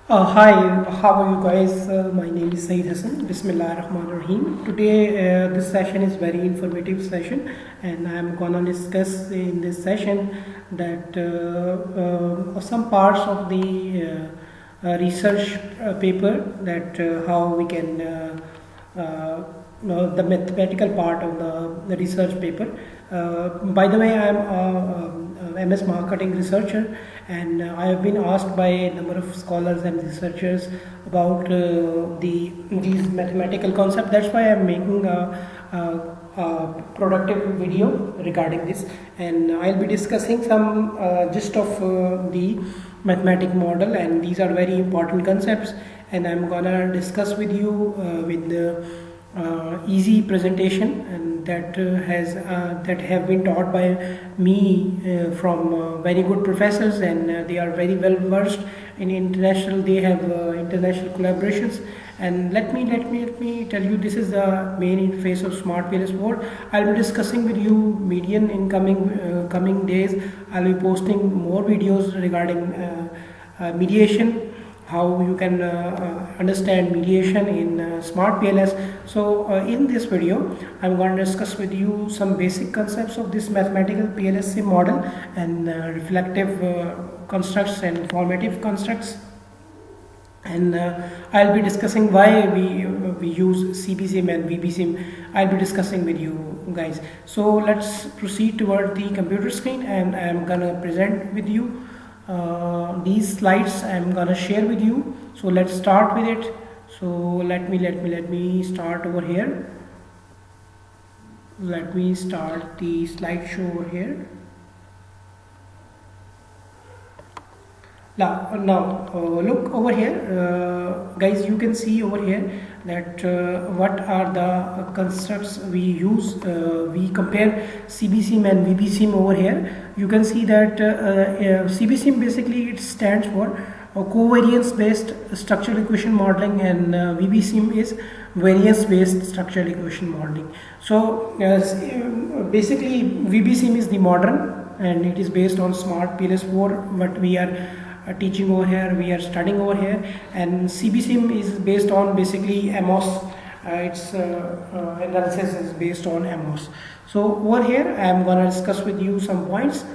Hi, how are you guys? My name is Saeed Hassan. Bismillah ar-Rahman ar-Rahim. Today, this session is very informative session, and I'm gonna discuss in this session that some parts of the research paper that how we can the mathematical part of the research paper. By the way, I'm a MS marketing researcher, and I have been asked by a number of scholars and researchers about these mathematical concepts. That's why I'm making a productive video regarding this, and I'll be discussing some gist of the mathematic model, and these are very important concepts, and I'm gonna discuss with you with the easy presentation, and that have been taught by me from very good professors, and they are very well versed in international. They have international collaborations. And let me tell you, this is the main interface of smart-pls board. I'll be discussing with you median in coming days. I'll be posting more videos regarding mediation, how you can understand mediation in smart-pls. So in this video, I'm going to discuss with you some basic concepts of this mathematical Pls SEM model, and reflective constructs and formative constructs. And I'll be discussing why we use CBSIM and VBSIM. I'll be discussing with you guys. So let's proceed toward the computer screen, and I'm gonna present with you these slides. I'm gonna share with you. So let's start with it. So let me start over here. Let me start the slideshow over here. Now look over here, guys. You can see over here that what are the constructs we use. We compare CBSIM and VBSIM over here. You can see that CBSIM basically it stands for covariance based structural equation modeling, and VBSIM is variance based structural equation modeling. So basically VBSIM is the modern, and it is based on smart-pls 4. What we are teaching over here, we are studying over here, and CBSIM is based on basically MOS. Its analysis is based on MOS. So over here I am going to discuss with you some points.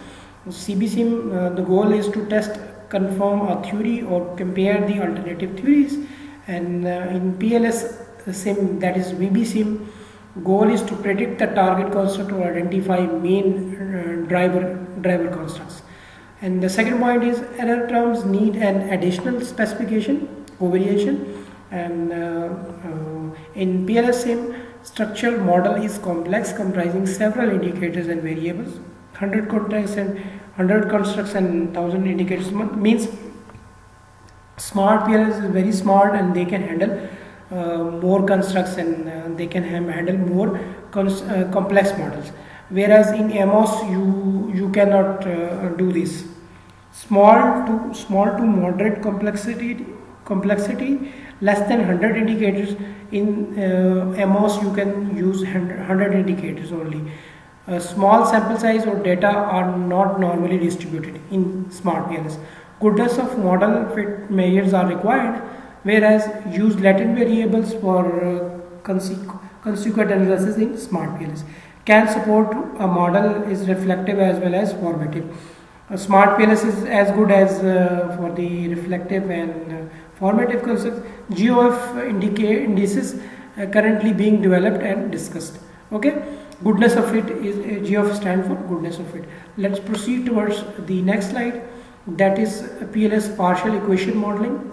CBSIM, the goal is to test, confirm a theory or compare the alternative theories, and in PLS SIM, that is VBSIM, goal is to predict the target construct or identify main driver constructs. And the second point is error terms need an additional specification or variation. And in PLS SIM, structural model is complex, comprising several indicators and variables. 100 constructs and 1000 indicators means smart-pls is very smart, and they can handle more constructs, and they can handle more complex models. Whereas in MOS you cannot do this. Small to moderate complexity, less than 100 indicators. In MOS you can use 100 indicators only. Small sample size or data are not normally distributed in smart-pls. Goodness of model fit measures are required, whereas use latent variables for consequent analysis in smart-pls. Can support a model is reflective as well as formative. Smart-pls is as good as for the reflective and formative concepts. GOF indices currently being developed and discussed. Okay, goodness of fit is GOF stand for goodness of fit. Let's proceed towards the next slide. That is PLS partial equation modeling.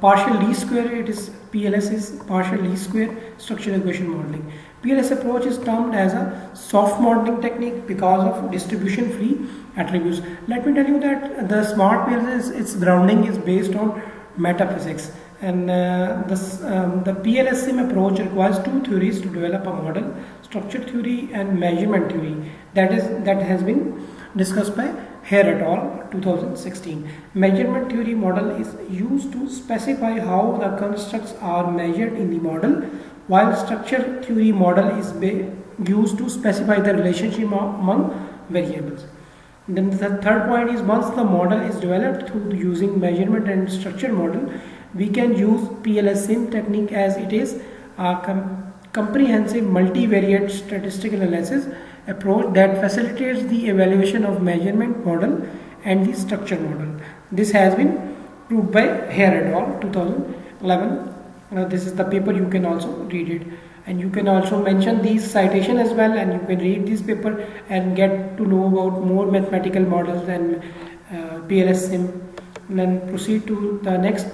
Partial least square, it is PLS is partial least square structural equation modeling. PLS approach is termed as a soft modeling technique because of distribution free attributes. Let me tell you that the smart-pls, its grounding is based on metaphysics, and the PLS SIM approach requires two theories to develop a model: structure theory and measurement theory. That has been discussed by Hare et al. 2016. Measurement theory model is used to specify how the constructs are measured in the model, while structure theory model is used to specify the relationship among variables. Then the third point is, once the model is developed through using measurement and structure model, we can use Pls SEM technique, as it is a comprehensive multivariate statistical analysis approach that facilitates the evaluation of measurement model and the structure model. This has been proved by Hare et al. 2011. This is the paper. You can also read it, and you can also mention these citation as well, and you can read this paper and get to know about more mathematical models and Pls SEM. And then proceed to the next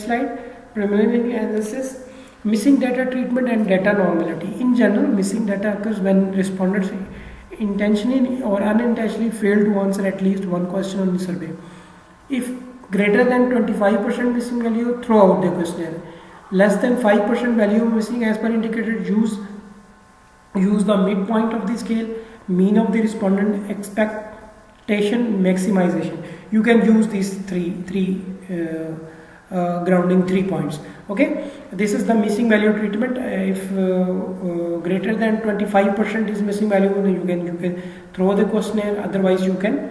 slide. Preliminary analysis. Missing data treatment and data normality. In general, missing data occurs when respondents intentionally or unintentionally fail to answer at least one question on the survey. If greater than 25% missing value, throw out the questionnaire. Less than 5% value missing, as per indicated, use the midpoint of the scale, mean of the respondent, expectation, maximization. You can use these grounding 3 points. Okay, this is the missing value treatment. If greater than 25% is missing value, then you can throw the questionnaire. Otherwise, you can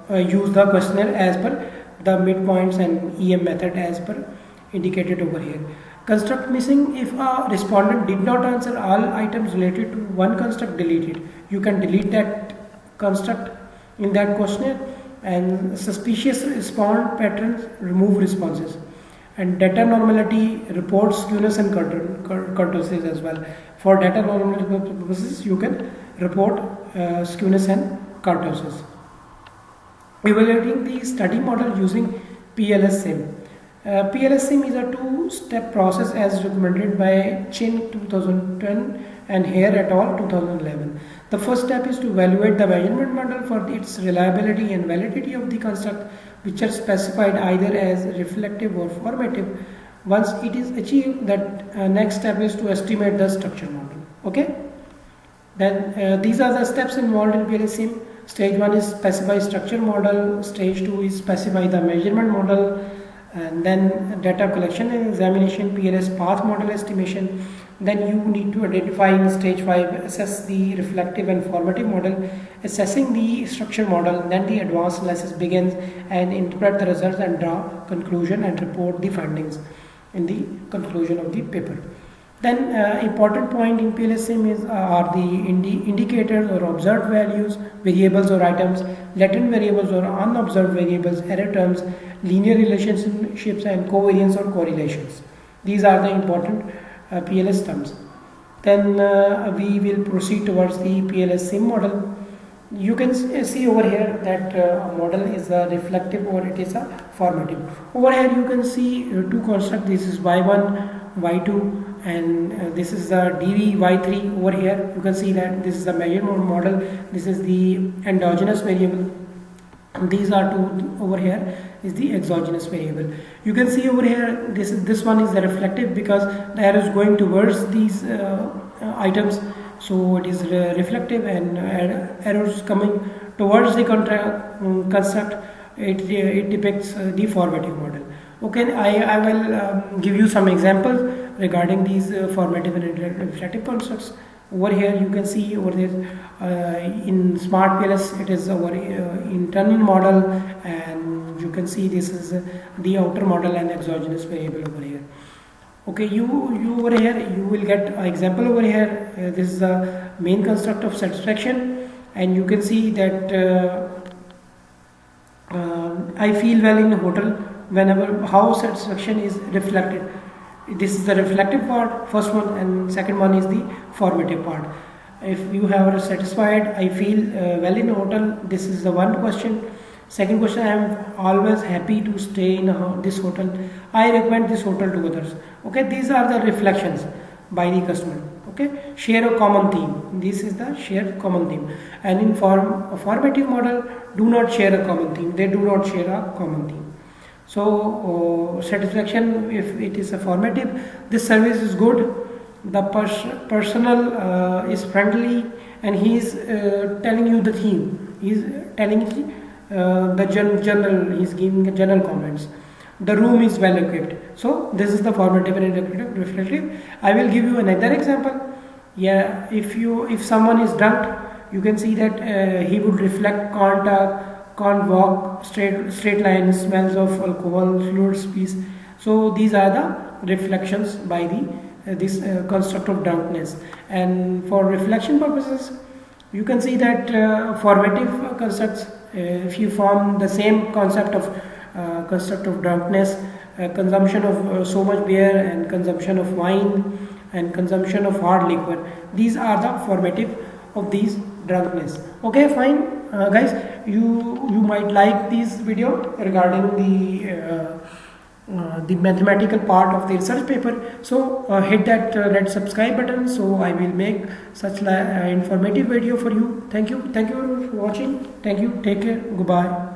use the questionnaire as per the midpoints and EM method as per indicated over here. Construct missing. If a respondent did not answer all items related to one construct, delete it. You can delete that construct in that questionnaire. And suspicious response patterns, remove responses. And data normality, report skewness and kurtosis as well. For data normality purposes, you can report skewness and kurtosis. Evaluating the study model using Pls SEM. Pls SEM is a two-step process as recommended by Chin 2010 and Hare et al. 2011. The first step is to evaluate the measurement model for its reliability and validity of the construct, which are specified either as reflective or formative. Once it is achieved, that next step is to estimate the structure model. Okay. Then these are the steps involved in Pls SEM. Stage 1 is specify structure model. Stage 2 is specify the measurement model. And then data collection and examination, PLS path model estimation. Then you need to identify in stage 5, assess the reflective and formative model, assessing the structure model. Then the advanced analysis begins and interpret the results and draw conclusion and report the findings in the conclusion of the paper. Then important point in Pls SEM are the indicators or observed values, variables or items, latent variables or unobserved variables, error terms, linear relationships and covariance or correlations. These are the important Pls terms. Then we will proceed towards the Pls SEM model. You can see over here that a model is a reflective or it is a formative. Over here you can see two constructs. This is y1, y2, and this is the dv y3. Over here you can see that this is the measurement model, this is the endogenous variable, and these are two. Over here is the exogenous variable. You can see over here this one is the reflective because the arrow is going towards these items, so it is reflective, and arrows coming towards the construct, it depicts the formative model. Okay, I will give you some examples regarding these formative and reflective constructs. Over here you can see over there in smart-pls it is our internal model, and you can see this is the outer model and exogenous variable over here. Okay, you over here you will get an example over here. This is the main construct of satisfaction, and you can see that I feel well in a hotel whenever how satisfaction is reflected. This is the reflective part, first one, and second one is the formative part. If you have satisfied, I feel well in a hotel, this is the one question. Second question, I am always happy to stay in this hotel, I recommend this hotel to others. Okay, these are the reflections by the customer. Okay, share a common theme, this is the shared common theme. And in formative model, do not share a common theme, they do not share a common theme. So satisfaction, if it is a formative, this service is good, the personnel is friendly, and he is telling you the theme, he is telling the general, he is giving general comments. The room is well equipped. So this is the formative and reflective. I will give you another example. Yeah, if someone is drunk, you can see that he would reflect, can't walk, straight lines, smells of alcohol, fluid speech. So these are the reflections by the this construct of drunkenness. And for reflection purposes, you can see that formative constructs, if you form the same concept of construct of drunkenness, consumption of so much beer and consumption of wine and consumption of hard liquor, these are the formative of these drunkenness. Okay, fine, guys, you might like this video regarding the mathematical part of the research paper. So hit that red subscribe button, so I will make such informative video for you. Thank you for watching. Thank you, take care, goodbye.